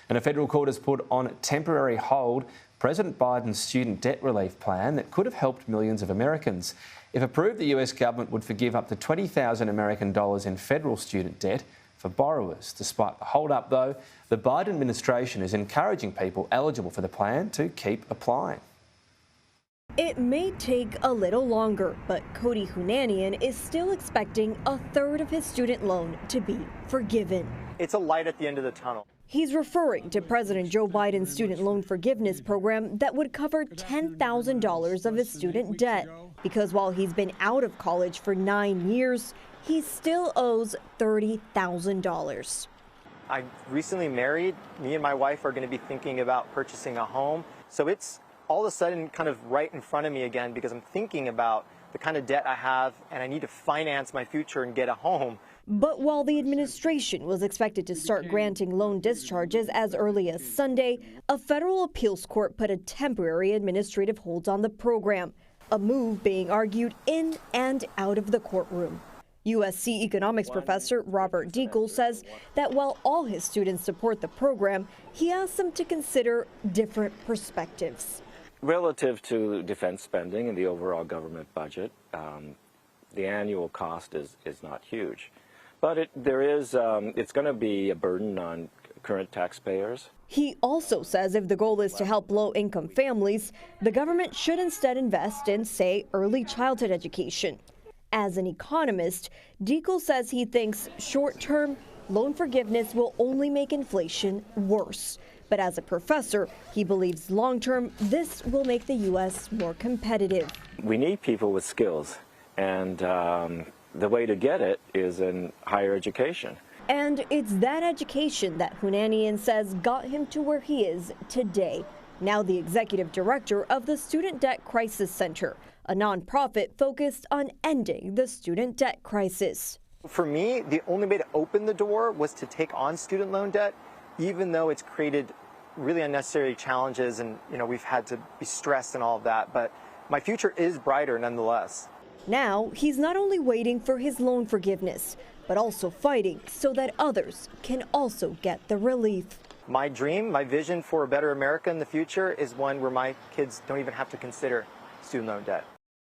And a federal court has put on temporary hold President Biden's student debt relief plan that could have helped millions of Americans. If approved, the US government would forgive up to $20,000 American dollars in federal student debt for borrowers. Despite the hold-up, though, the Biden administration is encouraging people eligible for the plan to keep applying. It may take a little longer, but Cody Hunanian is still expecting a third of his student loan to be forgiven. It's a light at the end of the tunnel. He's referring to President Joe Biden's student loan forgiveness program that would cover $10,000 of his student debt. Because while he's been out of college for 9 years, he still owes $30,000. I recently married. Me and my wife are going to be thinking about purchasing a home. So it's all of a sudden kind of right in front of me again because I'm thinking about the kind of debt I have and I need to finance my future and get a home. But while the administration was expected to start granting loan discharges as early as Sunday, a federal appeals court put a temporary administrative hold on the program, a move being argued in and out of the courtroom. USC economics professor Robert Diekel says that while all his students support the program, he asks them to consider different perspectives. Relative to defense spending and the overall government budget, the annual cost is not huge. But it's going to be a burden on current taxpayers. He also says if the goal is to help low-income families, the government should instead invest in, say, early childhood education. As an economist, Diekel says he thinks short-term loan forgiveness will only make inflation worse. But as a professor, he believes long-term this will make the U.S. more competitive. We need people with skills, and the way to get it is in higher education. And it's that education that Hunanian says got him to where he is today. Now the executive director of the Student Debt Crisis Center, a nonprofit focused on ending the student debt crisis. For me, the only way to open the door was to take on student loan debt, even though it's created really unnecessary challenges and we've had to be stressed and all of that. But my future is brighter nonetheless. Now he's not only waiting for his loan forgiveness, but also fighting so that others can also get the relief. My dream, my vision for a better America in the future is one where my kids don't even have to consider student loan debt.